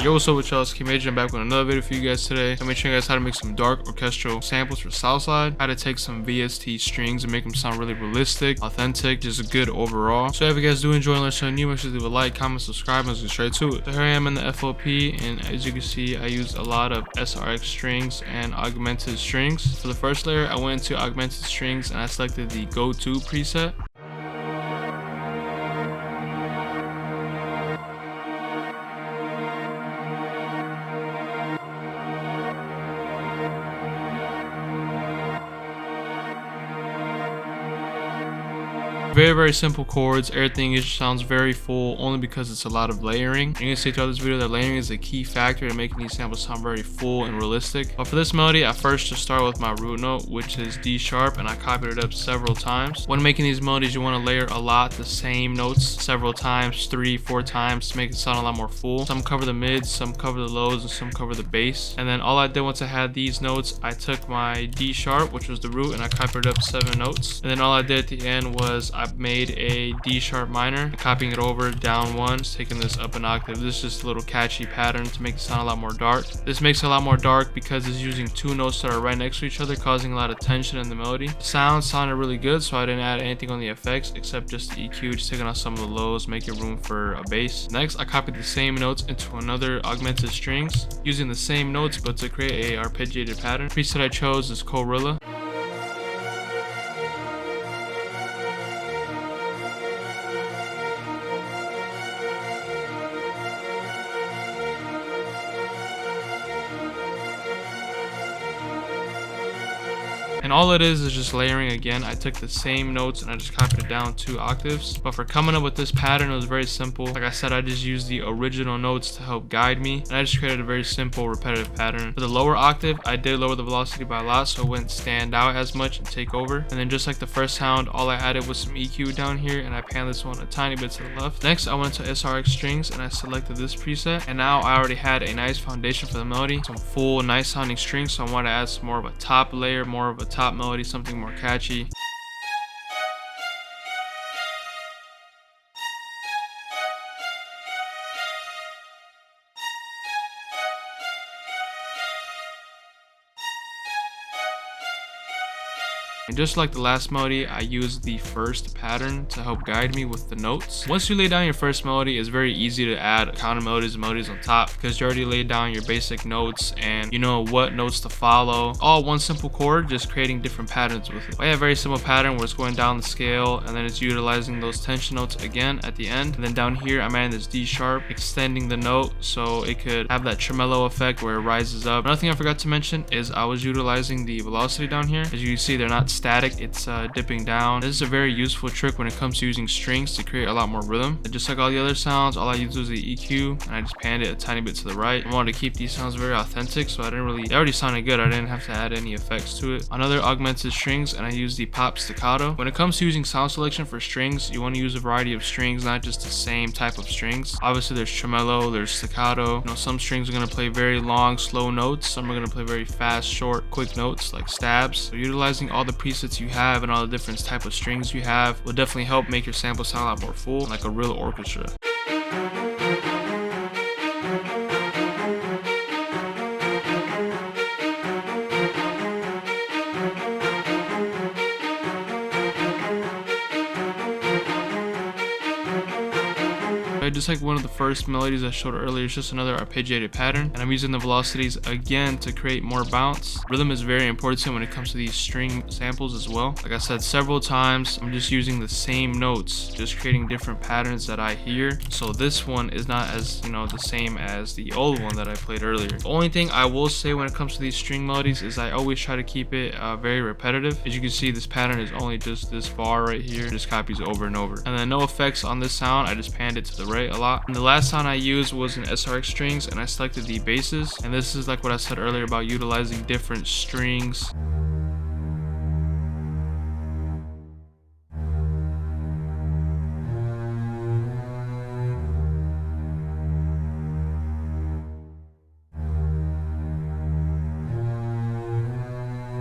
Yo, what's up with y'all? It's Keymajor. I'm back with another video for you guys today. I'm gonna show you guys how to make some dark orchestral samples for Southside, how to take some VST strings and make them sound really realistic, authentic, just good overall. So if you guys do enjoy and learn something new, make sure to leave a like, comment, subscribe, and let's get straight to it. So here I am in the FOP, and as you can see, I used a lot of SRX strings and augmented strings. For the first layer, I went into augmented strings and I selected the go-to preset. Very simple chords. Everything sounds very full only because it's a lot of layering. You can see throughout this video that layering is a key factor in making these samples sound very full and realistic. But for this melody, I first just start with my root note, which is D sharp, and I copied it up several times. When making these melodies, you want to layer a lot, the same notes several times, 3-4 times, to make it sound a lot more full. Some cover the mids, some cover the lows, and some cover the bass. And then all I did once I had these notes, I took my D sharp, which was the root, and I copied up 7 notes. And then all I did at the end was I made a D sharp minor, copying it over down 1, just taking this up an octave. This is just a little catchy pattern to make it sound a lot more dark. This makes it a lot more dark because it's using 2 notes that are right next to each other, causing a lot of tension in the melody. The sound sounded really good, so I didn't add anything on the effects except just the EQ, just taking out some of the lows, making room for a bass. Next, I copied the same notes into another augmented strings, using the same notes but to create a arpeggiated pattern. The preset I chose is Gorilla. And all it is just layering again. I took the same notes and I just copied it down 2 octaves. But for coming up with this pattern, it was very simple. Like I said, I just used the original notes to help guide me. And I just created a very simple repetitive pattern. For the lower octave, I did lower the velocity by a lot so it wouldn't stand out as much and take over. And then just like the first sound, all I added was some EQ down here and I panned this one a tiny bit to the left. Next, I went to SRX strings and I selected this preset. And now I already had a nice foundation for the melody. Some full, nice sounding strings. So I want to add some more of a top layer, more of a top melody, something more catchy. And just like the last melody, I used the first pattern to help guide me with the notes. Once you lay down your first melody, it's very easy to add counter melodies and melodies on top because you already laid down your basic notes and you know what notes to follow. All one simple chord, just creating different patterns with it. I have a very simple pattern where it's going down the scale and then it's utilizing those tension notes again at the end. And then down here, I'm adding this D sharp, extending the note so it could have that tremolo effect where it rises up. Another thing I forgot to mention is I was utilizing the velocity down here. As you can see, they're not static, it's dipping down. This is a very useful trick when it comes to using strings to create a lot more rhythm. And just like all the other sounds, all I used was the EQ and I just panned it a tiny bit to the right. I wanted to keep these sounds very authentic, so they already sounded good. I didn't have to add any effects to it. Another augmented strings, and I used the pop staccato. When it comes to using sound selection for strings, you want to use a variety of strings, not just the same type of strings. Obviously there's tremolo, there's staccato. You know, some strings are going to play very long, slow notes. Some are going to play very fast, short, quick notes like stabs. So utilizing all the presets you have and all the different type of strings you have will definitely help make your sample sound a lot more full, like a real orchestra. Just like one of the first melodies I showed earlier, it's just another arpeggiated pattern, and I'm using the velocities again to create more bounce. Rhythm is very important when it comes to these string samples as well. Like I said several times, I'm just using the same notes, just creating different patterns that I hear. So this one is not as, the same as the old one that I played earlier. The only thing I will say when it comes to these string melodies is I always try to keep it very repetitive. As you can see, this pattern is only just this bar right here, just copies over and over. And then no effects on this sound, I just panned it to the right a lot. And the last sound I used was in SRX strings and I selected the basses, and this is like what I said earlier about utilizing different strings.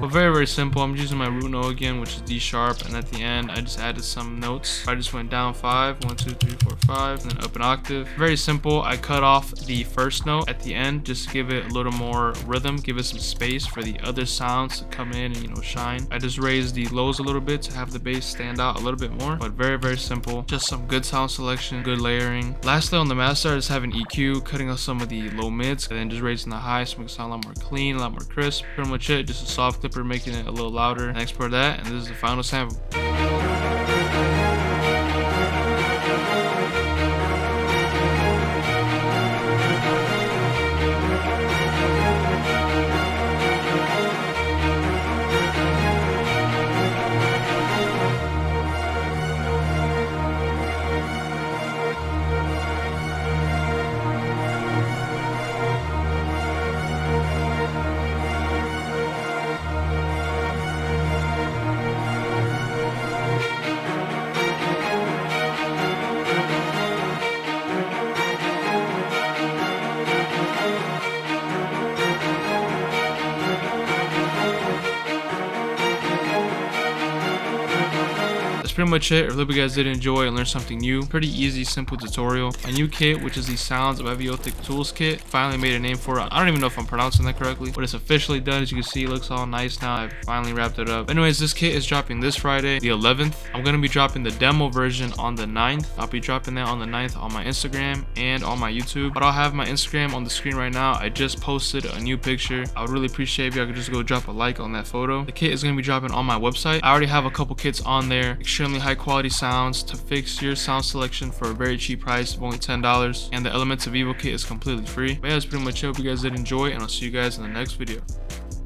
But very simple. I'm using my root note again, which is D sharp, and at the end I just added some notes. I just went down 5, 1 2 3 4 5, and then up an octave. Very simple. I cut off the first note at the end just to give it a little more rhythm, give it some space for the other sounds to come in and, you know, shine. I just raised the lows a little bit to have the bass stand out a little bit more, but very simple. Just some good sound selection, good layering. Lastly, on the master, I just have an EQ, cutting off some of the low mids and then just raising the highs to make it sound a lot more clean, a lot more crisp. Pretty much it. Just a soft clipper making it a little louder. And export that, and this is the final sample. That's pretty much it. I hope you guys did enjoy and learn something new. Pretty easy, simple tutorial. My new kit, which is the Sounds of Aviotic Tools kit, finally made a name for it. I don't even know if I'm pronouncing that correctly, but it's officially done. As you can see, it looks all nice now. I've finally wrapped it up. Anyways, this kit is dropping this Friday, the 11th. I'm going to be dropping the demo version on the 9th. I'll be dropping that on the 9th on my Instagram and on my YouTube. But I'll have my Instagram on the screen right now. I just posted a new picture. I would really appreciate if y'all could just go drop a like on that photo. The kit is going to be dropping on my website. I already have a couple kits on there. Extremely high quality sounds to fix your sound selection for a very cheap price of only $10, and the Elements of Evil kit is completely free. But yeah, that's pretty much it. Hope you guys did enjoy, and I'll see you guys in the next video.